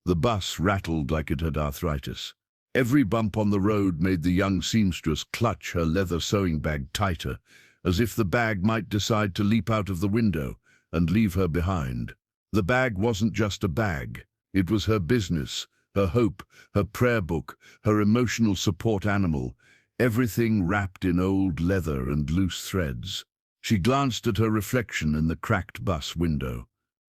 The bus rattled like it had arthritis. Every bump on the road made the young seamstress clutch her leather sewing bag tighter, as if the bag might decide to leap out of the window and leave her behind. The bag wasn't just a bag. It was her business, her hope, her prayer book, her emotional support animal, everything wrapped in old leather and loose threads. She glanced at her reflection in the cracked bus window.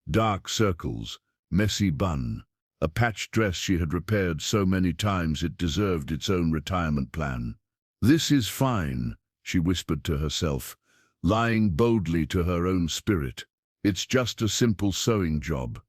Dark circles, messy bun, a patched dress she had repaired so many times it deserved its own retirement plan. "This is fine," she whispered to herself, lying boldly to her own spirit. "It's just a simple sewing job.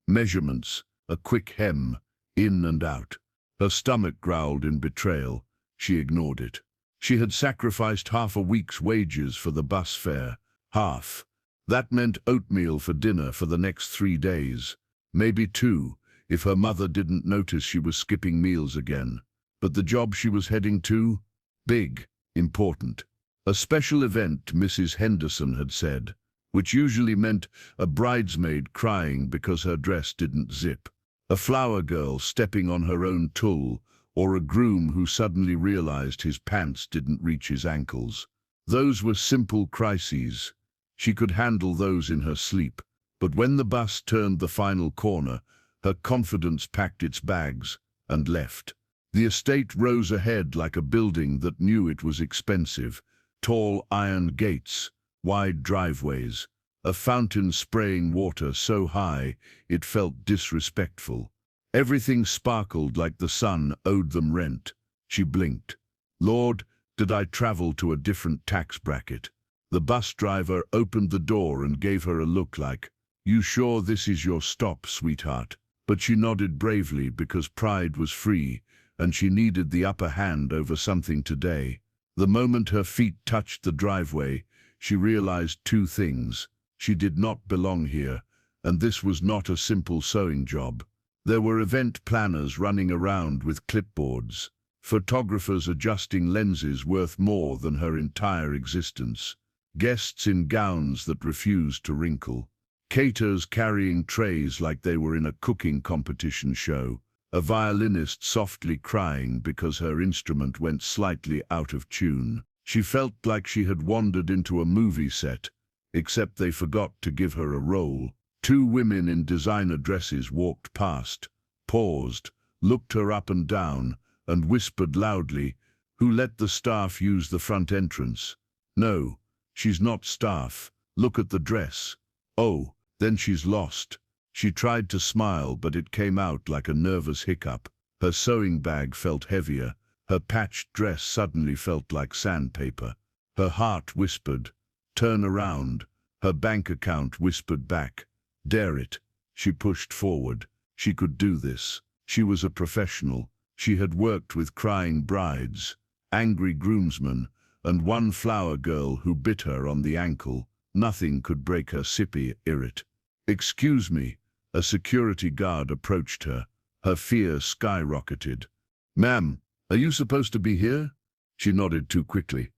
Measurements, a quick hem, in and out." Her stomach growled in betrayal. She ignored it. She had sacrificed half a week's wages for the bus fare. Half. That meant oatmeal for dinner for the next 3 days. Maybe 2, if her mother didn't notice she was skipping meals again. But the job she was heading to? Big, important. A special event, Mrs. Henderson had said, which usually meant a bridesmaid crying because her dress didn't zip, a flower girl stepping on her own tulle, or a groom who suddenly realized his pants didn't reach his ankles. Those were simple crises. She could handle those in her sleep. But when the bus turned the final corner, her confidence packed its bags and left. The estate rose ahead like a building that knew it was expensive. Tall iron gates, wide driveways, a fountain spraying water so high it felt disrespectful. Everything sparkled like the sun owed them rent. She blinked. Lord, did I travel to a different tax bracket? The bus driver opened the door and gave her a look like, "You sure this is your stop, sweetheart?" But she nodded bravely because pride was free, and she needed the upper hand over something today. The moment her feet touched the driveway, she realized 2 things. She did not belong here, and this was not a simple sewing job. There were event planners running around with clipboards, photographers adjusting lenses worth more than her entire existence, guests in gowns that refused to wrinkle, caterers carrying trays like they were in a cooking competition show, a violinist softly crying because her instrument went slightly out of tune. She felt like she had wandered into a movie set, except they forgot to give her a role. 2 women in designer dresses walked past, paused, looked her up and down, and whispered loudly, "Who let the staff use the front entrance?" "No, she's not staff. Look at the dress." "Oh, then she's lost." She tried to smile, but it came out like a nervous hiccup. Her sewing bag felt heavier. Her patched dress suddenly felt like sandpaper. Her heart whispered, "Turn around." Her bank account whispered back, "Dare it." She pushed forward. She could do this. She was a professional. She had worked with crying brides, angry groomsmen, and one flower girl who bit her on the ankle. Nothing could break her spirit. "Excuse me." A security guard approached her. Her fear skyrocketed. "Ma'am, are you supposed to be here?" She nodded too quickly.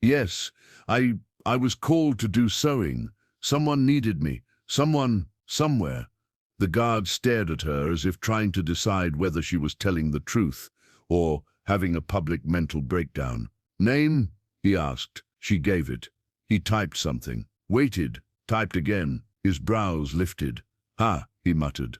"Yes, I was called to do sewing. Someone needed me. Someone, somewhere." The guard stared at her as if trying to decide whether she was telling the truth or having a public mental breakdown. "Name?" he asked. She gave it. He typed something, waited, typed again. His brows lifted. "Ha," he muttered.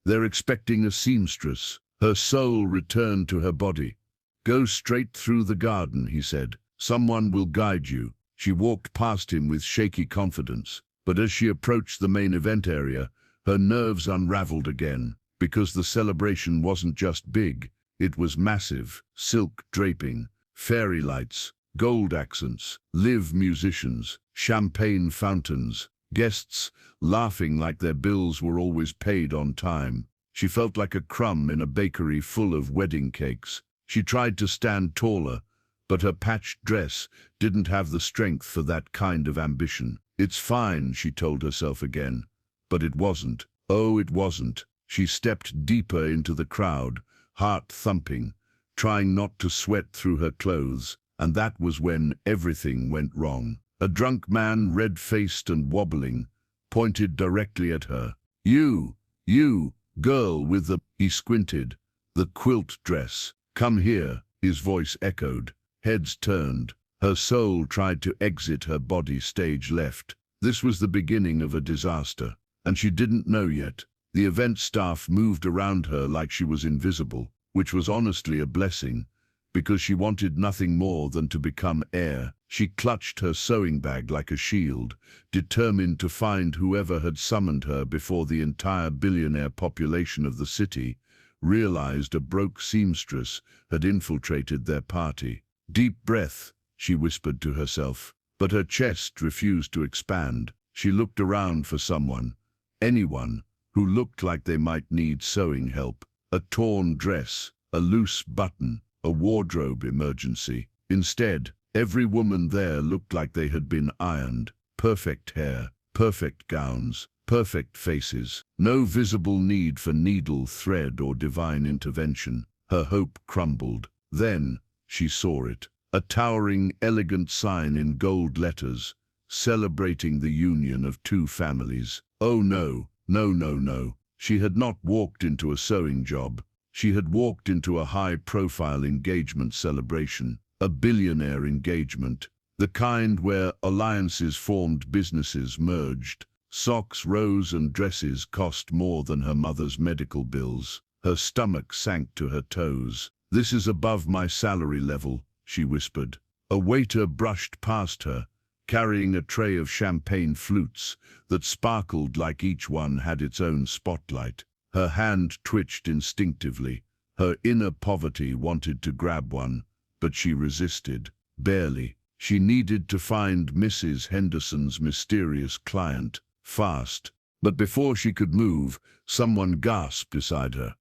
"They're expecting a seamstress." Her soul returned to her body. "Go straight through the garden," he said. "Someone will guide you." She walked past him with shaky confidence, but as she approached the main event area, her nerves unraveled again, because the celebration wasn't just big, it was massive. Silk draping, fairy lights, gold accents, live musicians, champagne fountains, guests laughing like their bills were always paid on time. She felt like a crumb in a bakery full of wedding cakes. She tried to stand taller, but her patched dress didn't have the strength for that kind of ambition. "It's fine," she told herself again. But it wasn't. Oh, it wasn't. She stepped deeper into the crowd, heart thumping, trying not to sweat through her clothes, and that was when everything went wrong. A drunk man, red-faced and wobbling, pointed directly at her. You, Girl with the, he squinted, the quilt dress. Come here, his voice echoed. Heads turned. Her soul tried to exit her body, stage left. This was the beginning of a disaster, and she didn't know yet. The event staff moved around her like she was invisible, which was honestly a blessing, because she wanted nothing more than to become air. She clutched her sewing bag like a shield, determined to find whoever had summoned her before the entire billionaire population of the city realized a broke seamstress had infiltrated their party. Deep breath, she whispered to herself, but her chest refused to expand. She looked around for someone, anyone, who looked like they might need sewing help. A torn dress, a loose button, a wardrobe emergency. Instead, every woman there looked like they had been ironed. Perfect hair, perfect gowns, perfect faces. No visible need for needle, thread, or divine intervention. Her hope crumbled. Then she saw it. A towering, elegant sign in gold letters, celebrating the union of two families. Oh no, no, no, no. She had not walked into a sewing job. She had walked into a high-profile engagement celebration. A billionaire engagement. The kind where alliances formed, businesses merged. Socks rose and dresses cost more than her mother's medical bills. Her stomach sank to her toes. This is above my salary level, she whispered. A waiter brushed past her, carrying a tray of champagne flutes that sparkled like each one had its own spotlight. Her hand twitched instinctively. Her inner poverty wanted to grab one, but she resisted. Barely. She needed to find Mrs. Henderson's mysterious client, fast. But before she could move, someone gasped beside her.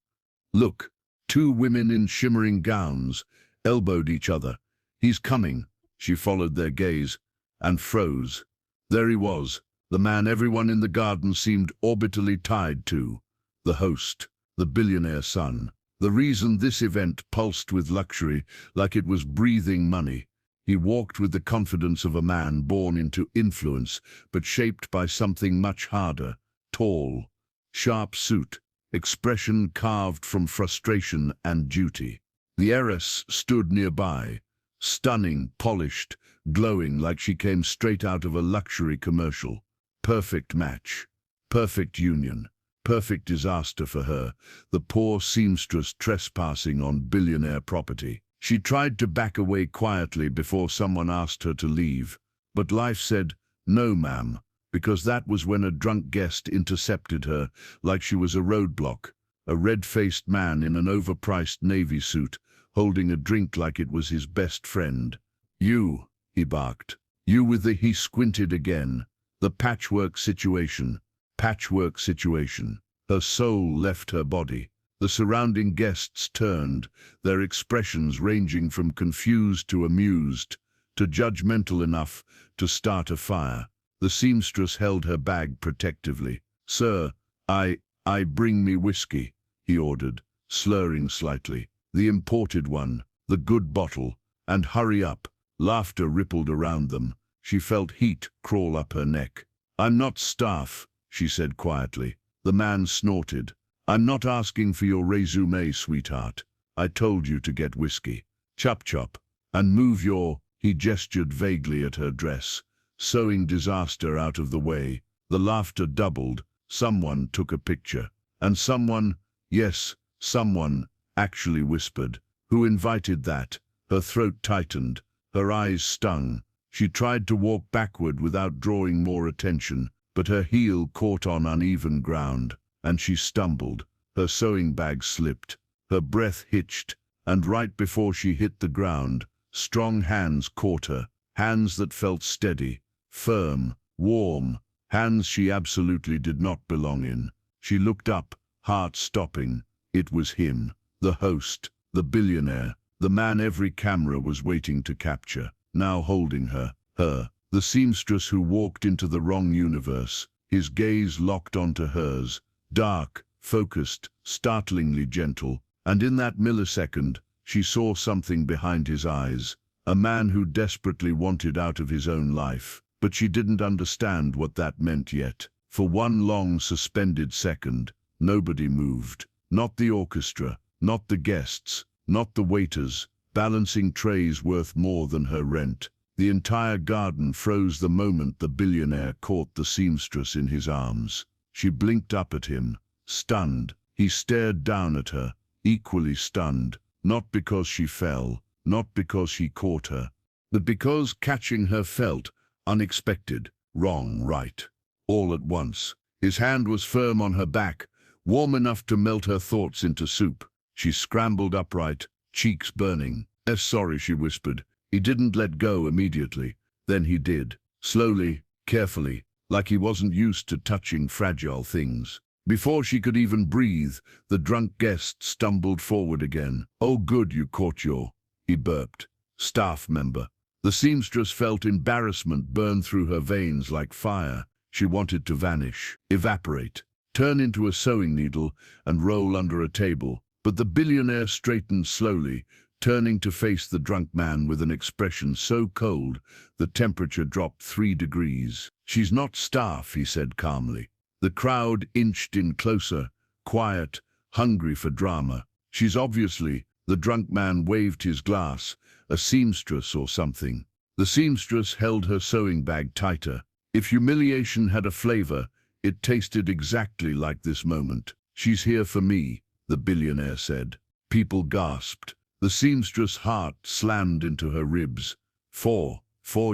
Look, two women in shimmering gowns elbowed each other. He's coming. She followed their gaze and froze. There he was, the man everyone in the garden seemed orbitally tied to. The host, the billionaire son. The reason this event pulsed with luxury, like it was breathing money. He walked with the confidence of a man born into influence, but shaped by something much harder. Tall, sharp suit, expression carved from frustration and duty. The heiress stood nearby, stunning, polished, glowing like she came straight out of a luxury commercial. Perfect match, perfect union. Perfect disaster for her, the poor seamstress trespassing on billionaire property. She tried to back away quietly before someone asked her to leave, but life said, "No, ma'am," because that was when a drunk guest intercepted her like she was a roadblock, a red-faced man in an overpriced navy suit, holding a drink like it was his best friend. "You," he barked. "You with the..." He squinted again. The patchwork situation. Patchwork situation. Her soul left her body. The surrounding guests turned, their expressions ranging from confused to amused, to judgmental enough to start a fire. The seamstress held her bag protectively. "Sir, I bring me whiskey," he ordered, slurring slightly. "The imported one, the good bottle, and hurry up." Laughter rippled around them. She felt heat crawl up her neck. "I'm not staff," she said quietly. The man snorted. "I'm not asking for your resume, sweetheart. I told you to get whiskey. Chop chop. And move your..." He gestured vaguely at her dress, sewing disaster out of the way. The laughter doubled. Someone took a picture. And someone, yes, someone, actually whispered. "Who invited that?" Her throat tightened. Her eyes stung. She tried to walk backward without drawing more attention, but her heel caught on uneven ground, and she stumbled. Her sewing bag slipped. Her breath hitched, and right before she hit the ground, strong hands caught her, hands that felt steady, firm, warm, hands she absolutely did not belong in. She looked up, heart stopping. It was him, the host, the billionaire, the man every camera was waiting to capture, now holding her, the seamstress who walked into the wrong universe. His gaze locked onto hers, dark, focused, startlingly gentle, and in that millisecond, she saw something behind his eyes, a man who desperately wanted out of his own life, but she didn't understand what that meant yet. For one long suspended second, Nobody moved. Not the orchestra, not the guests, not the waiters, balancing trays worth more than her rent. The entire garden froze the moment the billionaire caught the seamstress in his arms. She blinked up at him, stunned. He stared down at her, equally stunned, not because she fell, not because he caught her, but because catching her felt unexpected, wrong, right. All at once, his hand was firm on her back, warm enough to melt her thoughts into soup. She scrambled upright, cheeks burning. Sorry," she whispered. He didn't let go immediately. Then he did, slowly, carefully, like he wasn't used to touching fragile things. Before she could even breathe, the drunk guest stumbled forward again. "Oh, good, you caught your," he burped, "staff member." The seamstress felt embarrassment burn through her veins like fire. She wanted to vanish, evaporate, turn into a sewing needle and roll under a table. But the billionaire straightened slowly, turning to face the drunk man with an expression so cold the temperature dropped 3 degrees. "She's not staff," he said calmly. The crowd inched in closer, quiet, hungry for drama. "She's obviously," the drunk man waved his glass, "a seamstress or something." The seamstress held her sewing bag tighter. If humiliation had a flavor, it tasted exactly like this moment. "She's here for me," the billionaire said. People gasped. The seamstress' heart slammed into her ribs. For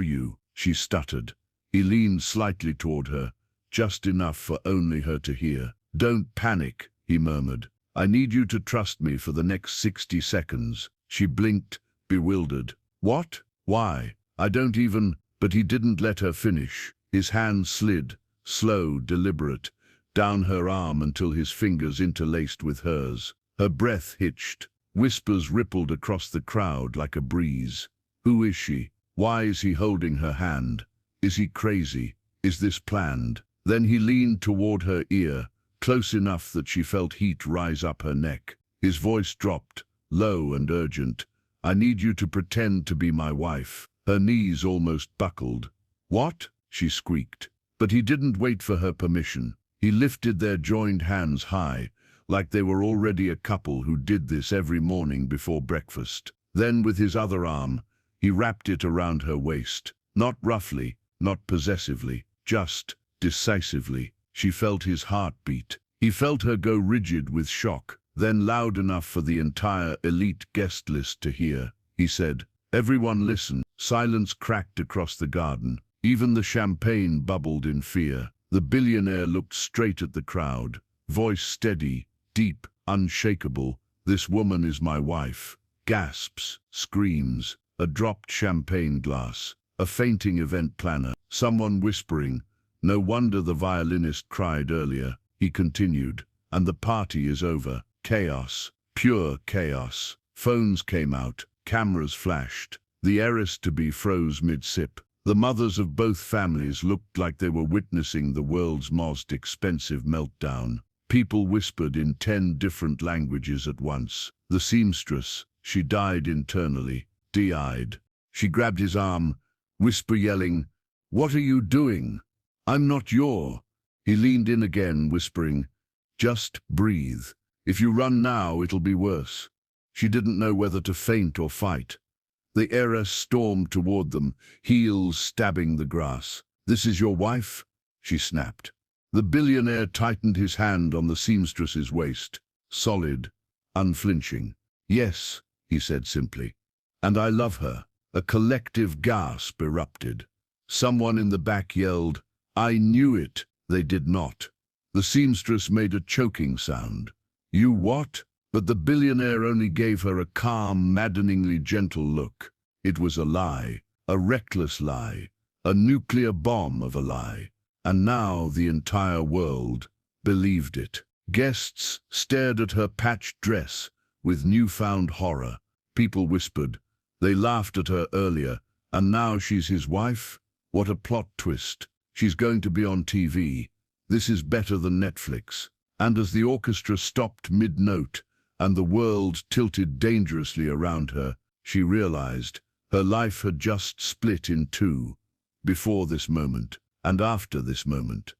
you," she stuttered. He leaned slightly toward her, just enough for only her to hear. "Don't panic," he murmured. "I need you to trust me for the next 60 seconds. She blinked, bewildered. "What? Why? I don't even—" But he didn't let her finish. His hand slid, slow, deliberate, down her arm until his fingers interlaced with hers. Her breath hitched. Whispers rippled across the crowd like a breeze. Who is she? Why is he holding her hand? Is he crazy? Is this planned? Then he leaned toward her ear, close enough that she felt heat rise up her neck. His voice dropped, low and urgent. "I need you to pretend to be my wife." Her knees almost buckled. "What?" she squeaked. But he didn't wait for her permission. He lifted their joined hands high, like they were already a couple who did this every morning before breakfast. Then with his other arm, he wrapped it around her waist. Not roughly, not possessively, just decisively. She felt his heart beat. He felt her go rigid with shock, then loud enough for the entire elite guest list to hear. He said, "Everyone listen." Silence cracked across the garden. Even the champagne bubbled in fear. The billionaire looked straight at the crowd, voice steady, deep, unshakable. "This woman is my wife." Gasps, screams, a dropped champagne glass, a fainting event planner, someone whispering, "No wonder the violinist cried earlier." He continued, "And the party is over." Chaos, pure chaos. Phones came out, cameras flashed. The heiress-to-be froze mid-sip. The mothers of both families looked like they were witnessing the world's most expensive meltdown. People whispered in 10 different languages at once. The seamstress, she died internally, de-eyed. She grabbed his arm, whisper yelling, "What are you doing? I'm not your—" He leaned in again, whispering, "Just breathe. If you run now, it'll be worse." She didn't know whether to faint or fight. The heiress stormed toward them, heels stabbing the grass. "This is your wife?" she snapped. The billionaire tightened his hand on the seamstress's waist, solid, unflinching. "Yes," he said simply. "And I love her." A collective gasp erupted. Someone in the back yelled, "I knew it." They did not. The seamstress made a choking sound. "You what?" But the billionaire only gave her a calm, maddeningly gentle look. It was a lie, a reckless lie, a nuclear bomb of a lie. And now the entire world believed it. Guests stared at her patched dress with newfound horror. People whispered. They laughed at her earlier, and now she's his wife? What a plot twist. She's going to be on TV. This is better than Netflix. And as the orchestra stopped mid-note, and the world tilted dangerously around her, she realized her life had just split in two, before this moment and after this moment.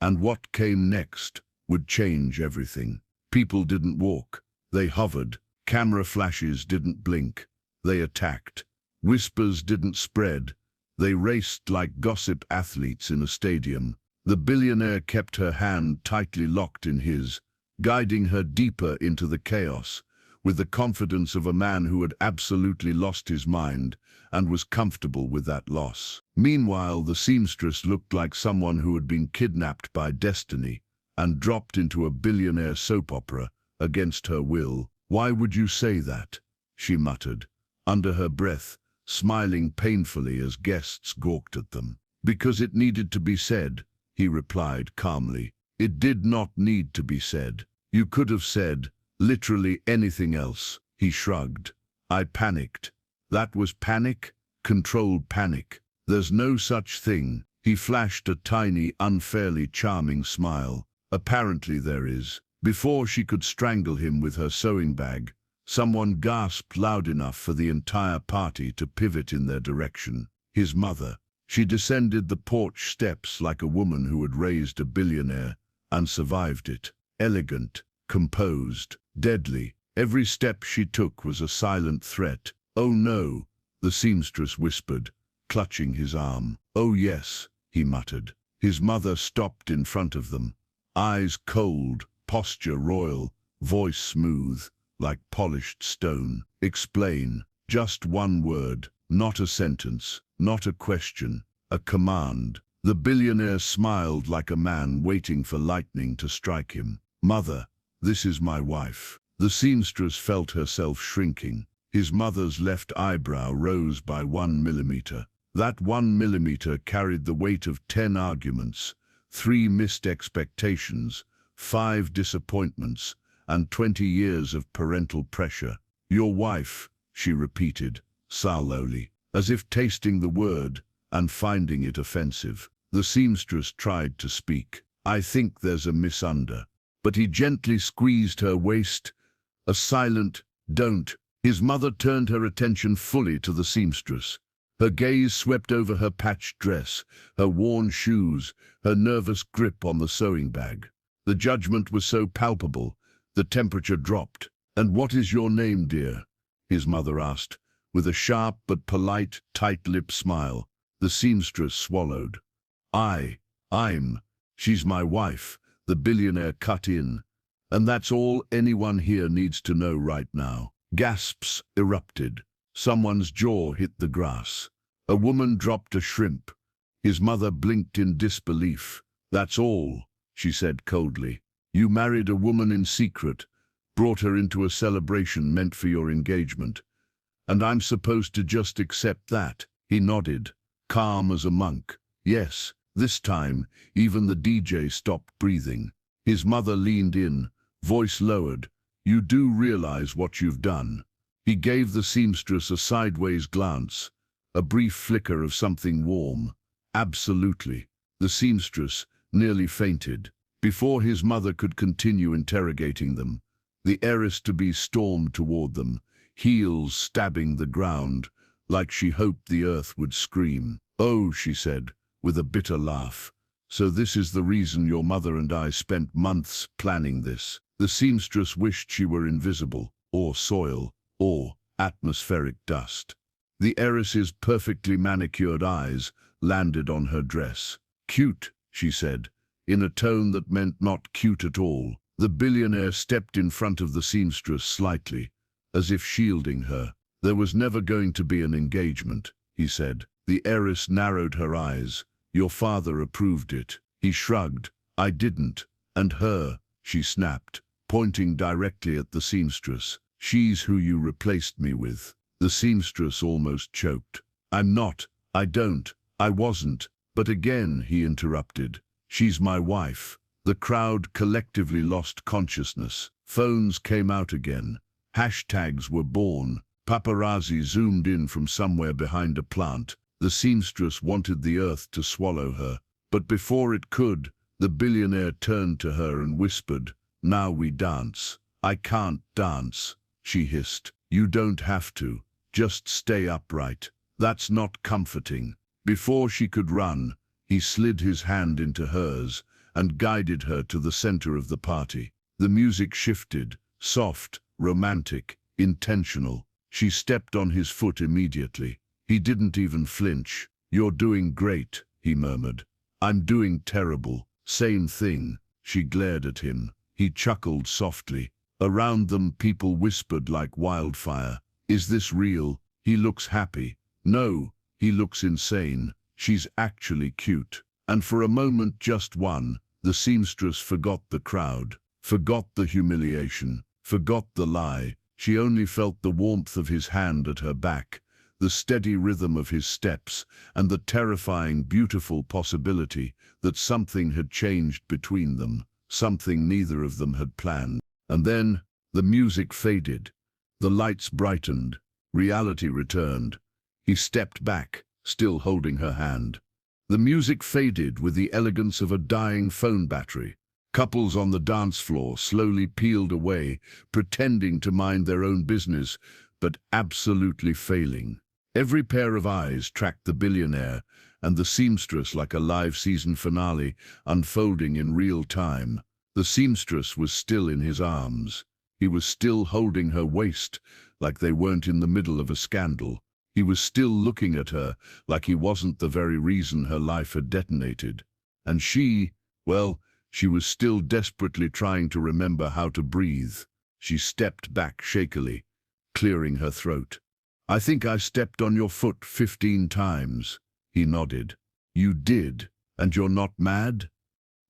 And what came next would change everything. People didn't walk. They hovered. Camera flashes didn't blink. They attacked. Whispers didn't spread. They raced like gossip athletes in a stadium. The billionaire kept her hand tightly locked in his, guiding her deeper into the chaos, with the confidence of a man who had absolutely lost his mind and was comfortable with that loss. Meanwhile, the seamstress looked like someone who had been kidnapped by destiny and dropped into a billionaire soap opera against her will. "Why would you say that?" she muttered, under her breath, smiling painfully as guests gawked at them. "Because it needed to be said," he replied calmly. "It did not need to be said. You could have said literally anything else." He shrugged. "I panicked." "That was panic? Controlled panic. There's no such thing." He flashed a tiny, unfairly charming smile. "Apparently there is." Before she could strangle him with her sewing bag, someone gasped loud enough for the entire party to pivot in their direction. His mother. She descended the porch steps like a woman who had raised a billionaire and survived it. Elegant, composed, deadly. Every step she took was a silent threat. "Oh no," the seamstress whispered, clutching his arm. "Oh yes," he muttered. His mother stopped in front of them, eyes cold, posture royal, voice smooth, like polished stone. "Explain." Just one word, not a sentence, not a question, a command. The billionaire smiled like a man waiting for lightning to strike him. "Mother, this is my wife." The seamstress felt herself shrinking. His mother's left eyebrow rose by 1 millimeter. That 1 millimeter carried the weight of 10 arguments, 3 missed expectations, 5 disappointments, and 20 years of parental pressure. "Your wife," she repeated, slowly, as if tasting the word and finding it offensive. The seamstress tried to speak. "I think there's a misunder." But he gently squeezed her waist. A silent, "Don't." His mother turned her attention fully to the seamstress. Her gaze swept over her patched dress, her worn shoes, her nervous grip on the sewing bag. The judgment was so palpable, the temperature dropped. "And what is your name, dear?" his mother asked, with a sharp but polite, tight-lipped smile. The seamstress swallowed. I'm. She's my wife," the billionaire cut in. "And that's all anyone here needs to know right now." Gasps erupted. Someone's jaw hit the grass. A woman dropped a shrimp. His mother blinked in disbelief. "That's all," she said coldly. "You married a woman in secret, brought her into a celebration meant for your engagement. And I'm supposed to just accept that?" He nodded, calm as a monk. "Yes." This time, even the DJ stopped breathing. His mother leaned in, voice lowered. "You do realize what you've done?" He gave the seamstress a sideways glance, a brief flicker of something warm. "Absolutely." The seamstress nearly fainted. Before his mother could continue interrogating them, the heiress-to-be stormed toward them, heels stabbing the ground, like she hoped the earth would scream. "Oh," she said, with a bitter laugh. "So this is the reason your mother and I spent months planning this." The seamstress wished she were invisible, or soil, or atmospheric dust. The heiress's perfectly manicured eyes landed on her dress. "Cute," she said, in a tone that meant not cute at all. The billionaire stepped in front of the seamstress slightly, as if shielding her. "There was never going to be an engagement," he said. The heiress narrowed her eyes. "Your father approved it." He shrugged. "I didn't." "And her," she snapped, pointing directly at the seamstress. "She's who you replaced me with." The seamstress almost choked. "I'm not. I don't. I wasn't." "But again," he interrupted, "she's my wife." The crowd collectively lost consciousness. Phones came out again. Hashtags were born. Paparazzi zoomed in from somewhere behind a plant. The seamstress wanted the earth to swallow her. But before it could, the billionaire turned to her and whispered, "Now we dance." "I can't dance," she hissed. "You don't have to. Just stay upright." "That's not comforting." Before she could run, he slid his hand into hers and guided her to the center of the party. The music shifted, soft, romantic, intentional. She stepped on his foot immediately. He didn't even flinch. "You're doing great," he murmured. "I'm doing terrible." "Same thing." She glared at him. He chuckled softly. Around them, people whispered like wildfire. "Is this real? He looks happy." "No, he looks insane. She's actually cute." And for a moment, just one, the seamstress forgot the crowd, forgot the humiliation, forgot the lie. She only felt the warmth of his hand at her back, the steady rhythm of his steps, and the terrifying, beautiful possibility that something had changed between them, something neither of them had planned. And then the music faded, the lights brightened, reality returned. He stepped back, still holding her hand. The music faded with the elegance of a dying phone battery. Couples on the dance floor slowly peeled away, pretending to mind their own business, but absolutely failing. Every pair of eyes tracked the billionaire and the seamstress like a live season finale unfolding in real time. The seamstress was still in his arms. He was still holding her waist like they weren't in the middle of a scandal. He was still looking at her like he wasn't the very reason her life had detonated. And she, well, she was still desperately trying to remember how to breathe. She stepped back shakily, clearing her throat. "I think I stepped on your foot 15 times. He nodded. "You did, and you're not mad?"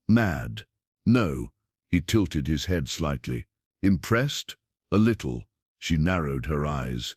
"Mad? No." He tilted his head slightly. "Impressed? A little." She narrowed her eyes.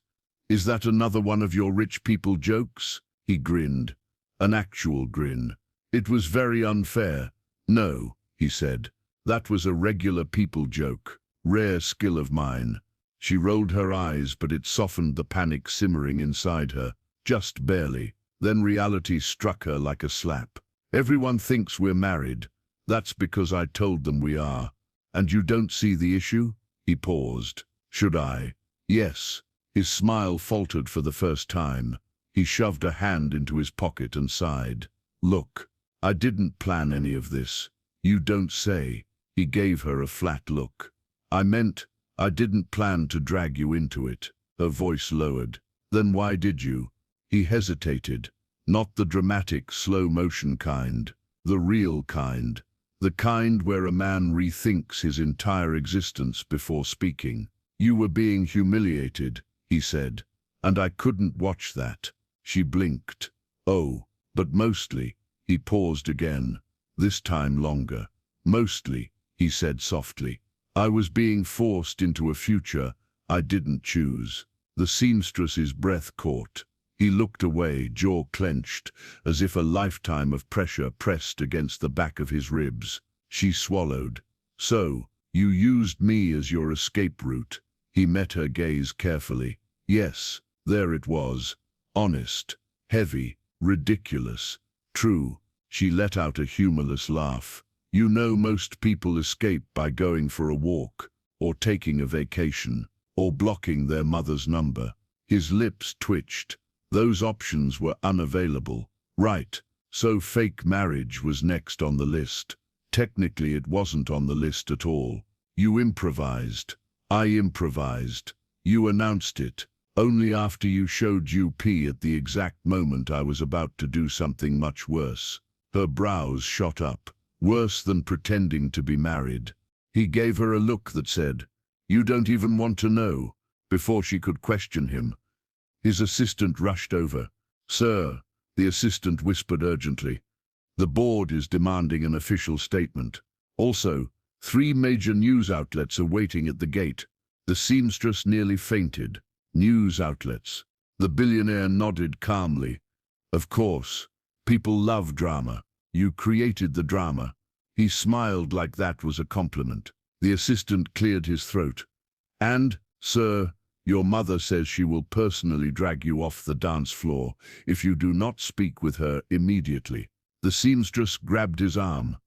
"Is that another one of your rich people jokes?" He grinned. An actual grin. "It was very unfair." "No," he said. "That was a regular people joke. Rare skill of mine." She rolled her eyes, but it softened the panic simmering inside her. Just barely. Then reality struck her like a slap. "Everyone thinks we're married. That's because I told them we are. And you don't see the issue?" He paused. "Should I?" "Yes." His smile faltered for the first time. He shoved a hand into his pocket and sighed. "Look, I didn't plan any of this." "You don't say." He gave her a flat look. "I meant, I didn't plan to drag you into it." Her voice lowered. "Then why did you?" He hesitated. "Not the dramatic, slow-motion kind. The real kind. The kind where a man rethinks his entire existence before speaking." "You were being humiliated," he said, "and I couldn't watch that." She blinked. "Oh, but mostly." He paused again, this time longer. "Mostly," he said softly. "I was being forced into a future I didn't choose." The seamstress's breath caught. He looked away, jaw clenched, as if a lifetime of pressure pressed against the back of his ribs. She swallowed. "So, you used me as your escape route." He met her gaze carefully. Yes, there it was. Honest, heavy, ridiculous. True. She let out a humorless laugh. "You know, most people escape by going for a walk, or taking a vacation, or blocking their mother's number." His lips twitched. Those options were unavailable. Right. So fake marriage was next on the list. Technically, it wasn't on the list at all. "You improvised." "I improvised. You announced it. Only after you showed UP at the exact moment I was about to do something much worse." Her brows shot up. "Worse than pretending to be married." He gave her a look that said, "You don't even want to know," before she could question him. His assistant rushed over. "Sir," the assistant whispered urgently, "the board is demanding an official statement. Also, 3 major news outlets are waiting at the gate." The seamstress nearly fainted. "News outlets." The billionaire nodded calmly. "Of course. People love drama. You created the drama." He smiled like that was a compliment. The assistant cleared his throat. "And, sir, your mother says she will personally drag you off the dance floor if you do not speak with her immediately." The seamstress grabbed his arm.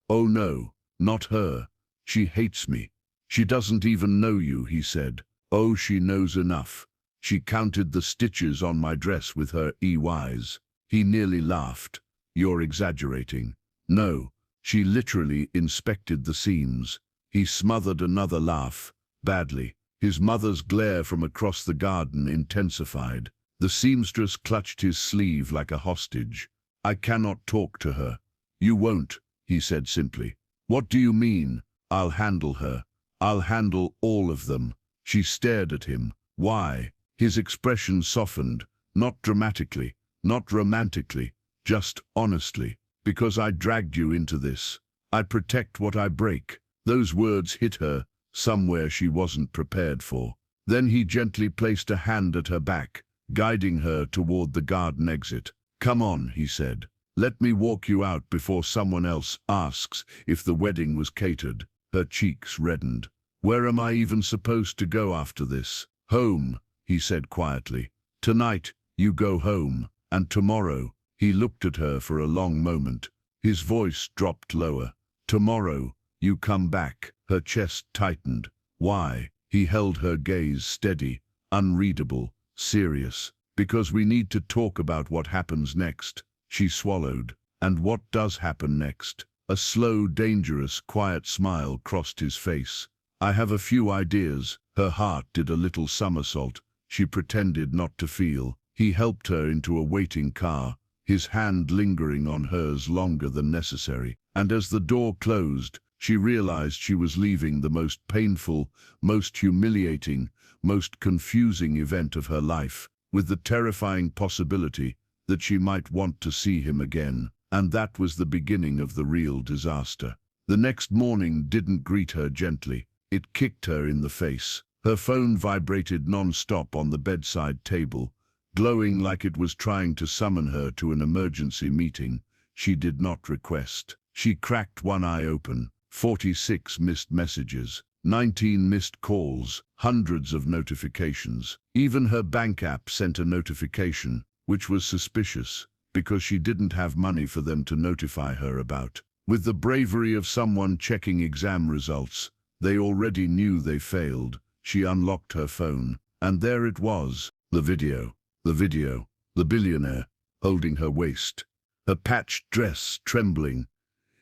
"Oh no, not her. She hates me. She doesn't even know you," he said. "Oh, she knows enough. She counted the stitches on my dress with her EYs." He nearly laughed. "You're exaggerating." "No, She literally inspected the seams. He smothered another laugh, badly. His mother's glare from across the garden intensified. The seamstress clutched his sleeve like a hostage. "I cannot talk to her." "You won't," he said simply. "What do you mean?" "I'll handle her. I'll handle all of them." She stared at him. "Why?" His expression softened, not dramatically, not romantically, just honestly. "Because I dragged you into this. I protect what I break." Those words hit her somewhere she wasn't prepared for. Then he gently placed a hand at her back, guiding her toward the garden exit. "Come on," he said. "Let me walk you out before someone else asks if the wedding was catered." Her cheeks reddened. "Where am I even supposed to go after this?" "Home," he said quietly. "Tonight, you go home, and tomorrow." He looked at her for a long moment. His voice dropped lower. "Tomorrow, you come back." Her chest tightened. "Why?" He held her gaze steady, unreadable, serious. "Because we need to talk about what happens next." She swallowed. "And what does happen next?" A slow, dangerous, quiet smile crossed his face. "I have a few ideas." Her heart did a little somersault. She pretended not to feel. He helped her into a waiting car, his hand lingering on hers longer than necessary. And as the door closed, she realized she was leaving the most painful, most humiliating, most confusing event of her life, with the terrifying possibility that she might want to see him again. And that was the beginning of the real disaster. The next morning didn't greet her gently. It kicked her in the face. Her phone vibrated non-stop on the bedside table, glowing like it was trying to summon her to an emergency meeting she did not request. She cracked one eye open. 46 missed messages, 19 missed calls, hundreds of notifications. Even her bank app sent a notification, which was suspicious, because she didn't have money for them to notify her about. With the bravery of someone checking exam results, they already knew they failed. She unlocked her phone, and there it was, the video, the billionaire, holding her waist, her patched dress trembling,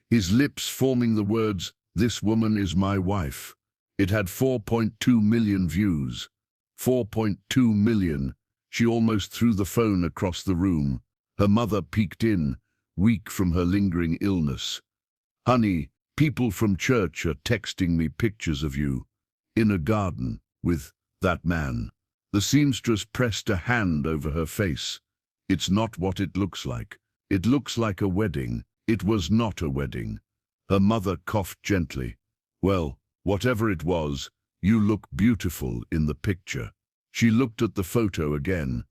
his lips forming the words, "This woman is my wife." It had 4.2 million views. 4.2 million. She almost threw the phone across the room. Her mother peeked in, weak from her lingering illness. "Honey, people from church are texting me pictures of you in a garden with that man." The seamstress pressed a hand over her face. "It's not what it looks like. It looks like a wedding." It was not a wedding. Her mother coughed gently. "Well, whatever it was, you look beautiful in the picture." She looked at the photo again.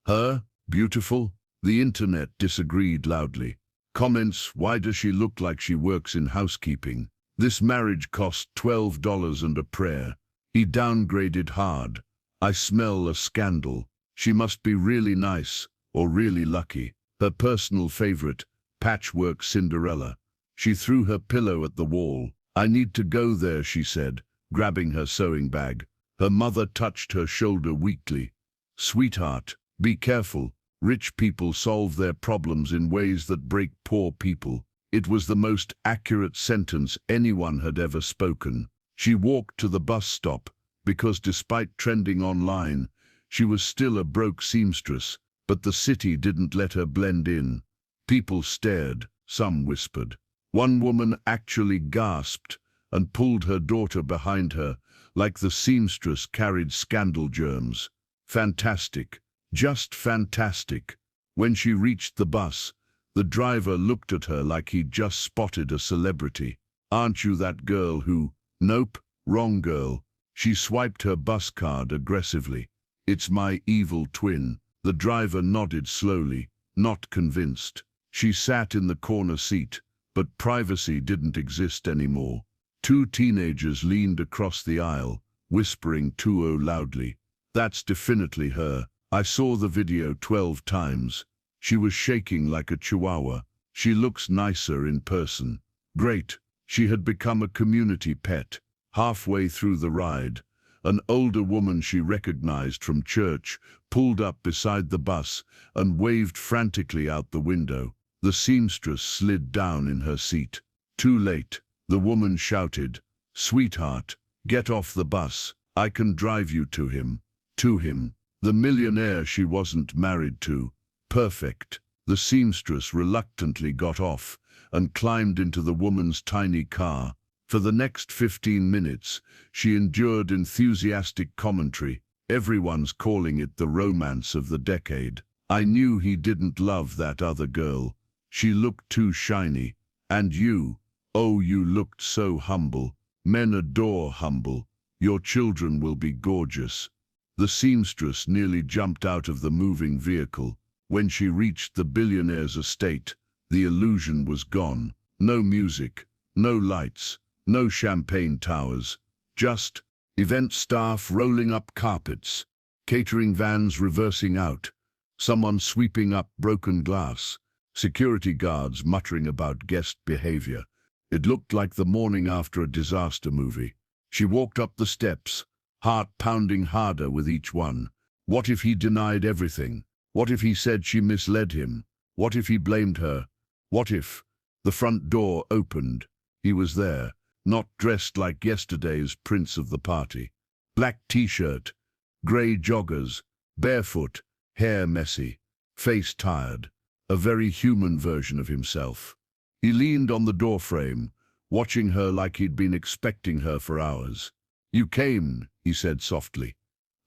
Her? Beautiful? The internet disagreed loudly. Comments, "Why does she look like she works in housekeeping? This marriage cost $12 and a prayer." He downgraded hard. "I smell a scandal. She must be really nice, or really lucky." Her personal favorite, Patchwork Cinderella. She threw her pillow at the wall. "I need to go there," she said, grabbing her sewing bag. Her mother touched her shoulder weakly. "Sweetheart, be careful. Rich people solve their problems in ways that break poor people." It was the most accurate sentence anyone had ever spoken. She walked to the bus stop, because despite trending online, she was still a broke seamstress, but the city didn't let her blend in. People stared, some whispered. One woman actually gasped and pulled her daughter behind her, like the seamstress carried scandal germs. Fantastic, just fantastic. When she reached the bus, the driver looked at her like he'd just spotted a celebrity. "Aren't you that girl who—" "Nope, wrong girl." She swiped her bus card aggressively. "It's my evil twin." The driver nodded slowly, not convinced. She sat in the corner seat, but privacy didn't exist anymore. Two teenagers leaned across the aisle, whispering 2-0 loudly. "That's definitely her. I saw the video 12 times. She was shaking like a chihuahua. She looks nicer in person." Great. She had become a community pet. Halfway through the ride, an older woman she recognized from church pulled up beside the bus and waved frantically out the window. The seamstress slid down in her seat. Too late. The woman shouted, "Sweetheart, get off the bus. I can drive you to him." To him. The millionaire she wasn't married to. Perfect. The seamstress reluctantly got off and climbed into the woman's tiny car. For the next 15 minutes, she endured enthusiastic commentary. Everyone's calling it the romance of the decade. I knew he didn't love that other girl. She looked too shiny. And you, oh, you looked so humble. Men adore humble. Your children will be gorgeous. The seamstress nearly jumped out of the moving vehicle. When she reached the billionaire's estate, the illusion was gone. No music, no lights, no champagne towers. Just event staff rolling up carpets, catering vans reversing out, someone sweeping up broken glass, security guards muttering about guest behavior. It looked like the morning after a disaster movie. She walked up the steps, heart pounding harder with each one. What if he denied everything? What if he said she misled him? What if he blamed her? What if? The front door opened. He was there, not dressed like yesterday's prince of the party. Black t-shirt, grey joggers, barefoot, hair messy, face tired. A very human version of himself. He leaned on the doorframe, watching her like he'd been expecting her for hours. "You came," he said softly.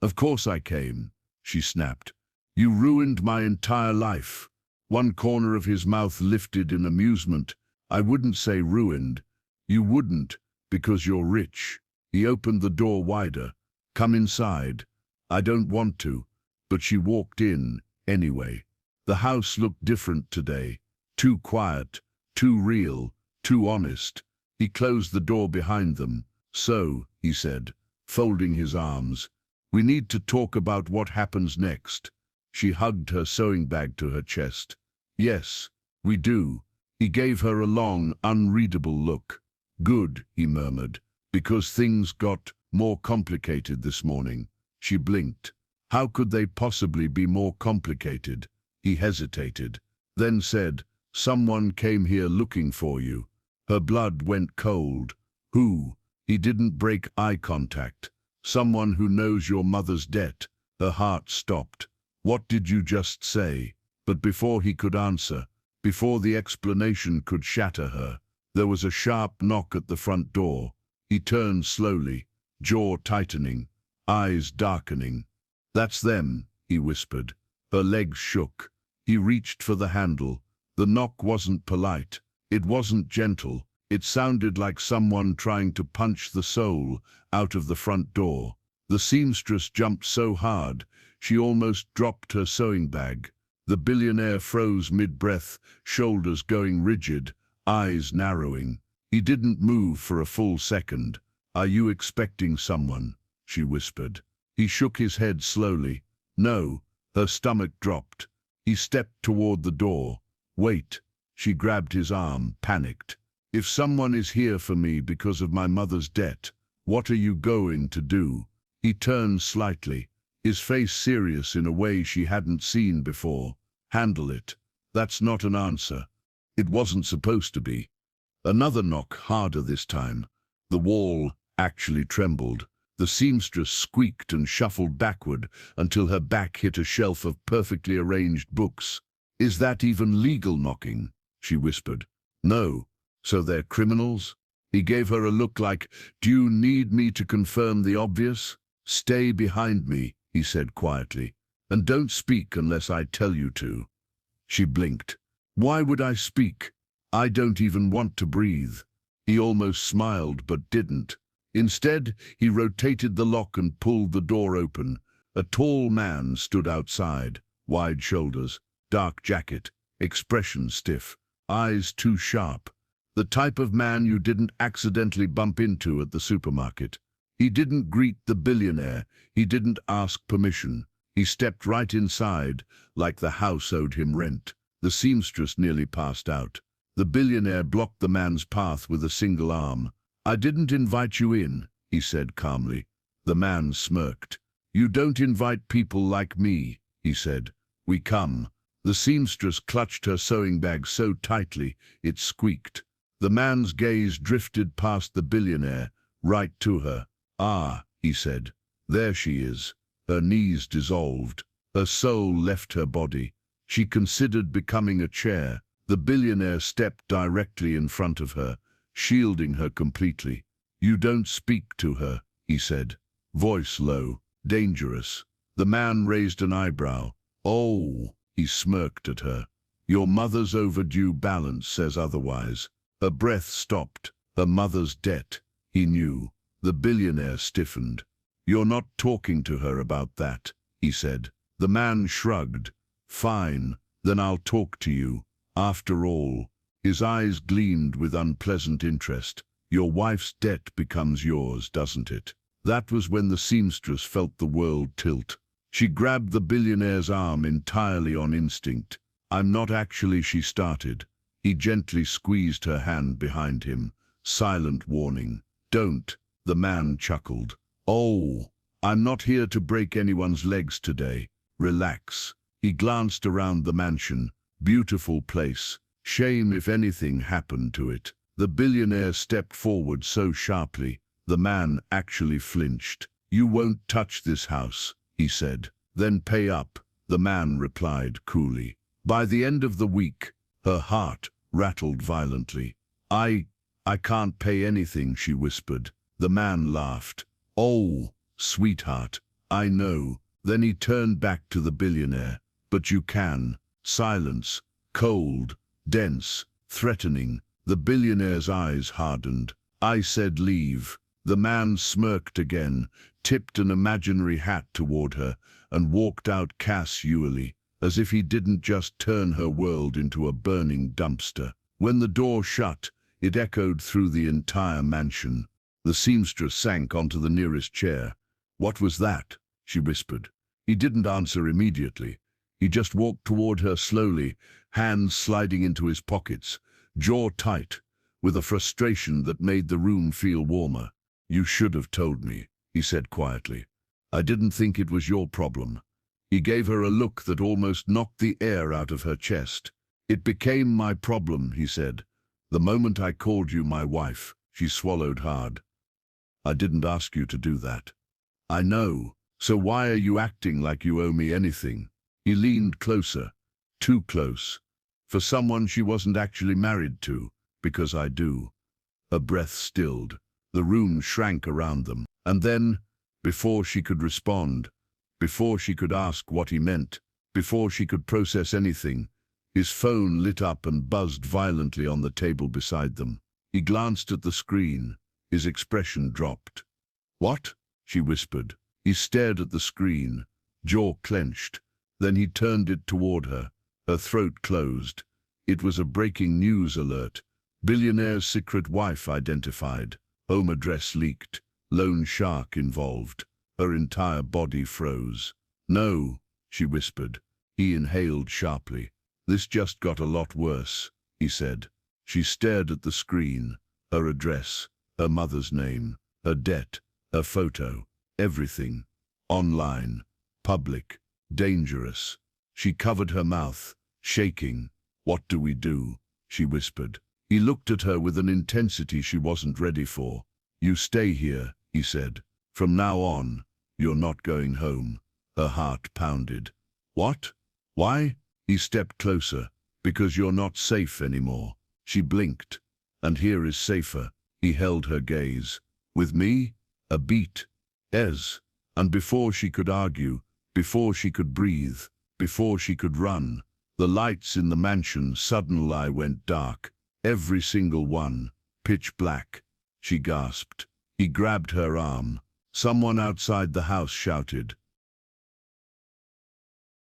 "Of course I came," she snapped. "You ruined my entire life." One corner of his mouth lifted in amusement. "I wouldn't say ruined. You wouldn't, because you're rich." He opened the door wider. "Come inside." "I don't want to." But she walked in, anyway. The house looked different today. Too quiet, too real, too honest. He closed the door behind them. "So," he said, folding his arms, "we need to talk about what happens next." She hugged her sewing bag to her chest. "Yes, we do." He gave her a long, unreadable look. "Good," he murmured, "because things got more complicated this morning." She blinked. "How could they possibly be more complicated?" He hesitated, then said, "Someone came here looking for you." Her blood went cold. "Who?" He didn't break eye contact. "Someone who knows your mother's debt." Her heart stopped. "What did you just say?" But before he could answer, before the explanation could shatter her, there was a sharp knock at the front door. He turned slowly, jaw tightening, eyes darkening. "That's them," he whispered. Her legs shook. He reached for the handle. The knock wasn't polite. It wasn't gentle. It sounded like someone trying to punch the soul out of the front door. The seamstress jumped so hard, she almost dropped her sewing bag. The billionaire froze mid-breath, shoulders going rigid, eyes narrowing. He didn't move for a full second. "Are you expecting someone?" she whispered. He shook his head slowly. "No." Her stomach dropped. He stepped toward the door. "Wait." She grabbed his arm, panicked. "If someone is here for me because of my mother's debt, what are you going to do?" He turned slightly, his face serious in a way she hadn't seen before. "Handle it." That's not an answer. It wasn't supposed to be. Another knock, harder this time. The wall actually trembled. The seamstress squeaked and shuffled backward until her back hit a shelf of perfectly arranged books. "Is that even legal knocking?" she whispered. "No. So they're criminals?" He gave her a look like, "Do you need me to confirm the obvious?" "Stay behind me," he said quietly, "and don't speak unless I tell you to." She blinked. "Why would I speak? I don't even want to breathe." He almost smiled but didn't. Instead, he rotated the lock and pulled the door open. A tall man stood outside, wide shoulders, dark jacket, expression stiff, eyes too sharp. The type of man you didn't accidentally bump into at the supermarket. He didn't greet the billionaire. He didn't ask permission. He stepped right inside, like the house owed him rent. The seamstress nearly passed out. The billionaire blocked the man's path with a single arm. "I didn't invite you in," he said calmly. The man smirked. "You don't invite people like me," he said. "We come." The seamstress clutched her sewing bag so tightly it squeaked. The man's gaze drifted past the billionaire, right to her. "Ah," he said, "there she is." Her knees dissolved. Her soul left her body. She considered becoming a chair. The billionaire stepped directly in front of her, shielding her completely. "You don't speak to her," he said, voice low, dangerous. The man raised an eyebrow. "Oh," he smirked at her. "Your mother's overdue balance says otherwise." Her breath stopped. Her mother's debt, he knew. The billionaire stiffened. "You're not talking to her about that," he said. The man shrugged. "Fine, then I'll talk to you. After all," his eyes gleamed with unpleasant interest, "your wife's debt becomes yours, doesn't it?" That was when the seamstress felt the world tilt. She grabbed the billionaire's arm entirely on instinct. "I'm not actually," she started. He gently squeezed her hand behind him. Silent warning. "Don't," the man chuckled. "Oh, I'm not here to break anyone's legs today. Relax." He glanced around the mansion. Beautiful place. Shame if anything happened to it. The billionaire stepped forward so sharply, the man actually flinched. "You won't touch this house," he said. "Then pay up," the man replied coolly. By the end of the week, her heart rattled violently. I can't pay anything," she whispered. The man laughed. "Oh, sweetheart, I know." Then he turned back to the billionaire. "But you can." Silence, cold, dense, threatening. The billionaire's eyes hardened. "I said leave." The man smirked again, tipped an imaginary hat toward her, and walked out casually, as if he didn't just turn her world into a burning dumpster. When the door shut, it echoed through the entire mansion. The seamstress sank onto the nearest chair. "What was that?" she whispered. He didn't answer immediately. He just walked toward her slowly, hands sliding into his pockets, jaw tight, with a frustration that made the room feel warmer. "You should have told me," he said quietly. "I didn't think it was your problem." He gave her a look that almost knocked the air out of her chest. "It became my problem," he said. "The moment I called you my wife." She swallowed hard. "I didn't ask you to do that." "I know. So why are you acting like you owe me anything?" He leaned closer, too close. "For someone she wasn't actually married to, because I do." Her breath stilled. The room shrank around them. And then, before she could respond, before she could ask what he meant, before she could process anything, his phone lit up and buzzed violently on the table beside them. He glanced at the screen. His expression dropped. "What?" she whispered. He stared at the screen, jaw clenched. Then he turned it toward her. Her throat closed. It was a breaking news alert. Billionaire's secret wife identified. Home address leaked. Loan shark involved. Her entire body froze. "No," she whispered. He inhaled sharply. "This just got a lot worse," he said. She stared at the screen. Her address, her mother's name, her debt, her photo, everything. Online, public, dangerous. She covered her mouth, shaking. "What do we do?" she whispered. He looked at her with an intensity she wasn't ready for. "You stay here," he said. "From now on, you're not going home." Her heart pounded. "What? Why?" He stepped closer. "Because you're not safe anymore." She blinked. "And here is safer." He held her gaze. "With me?" A beat. "Ez." And before she could argue, before she could breathe, before she could run, the lights in the mansion suddenly went dark. Every single one. Pitch black. She gasped. He grabbed her arm. Someone outside the house shouted,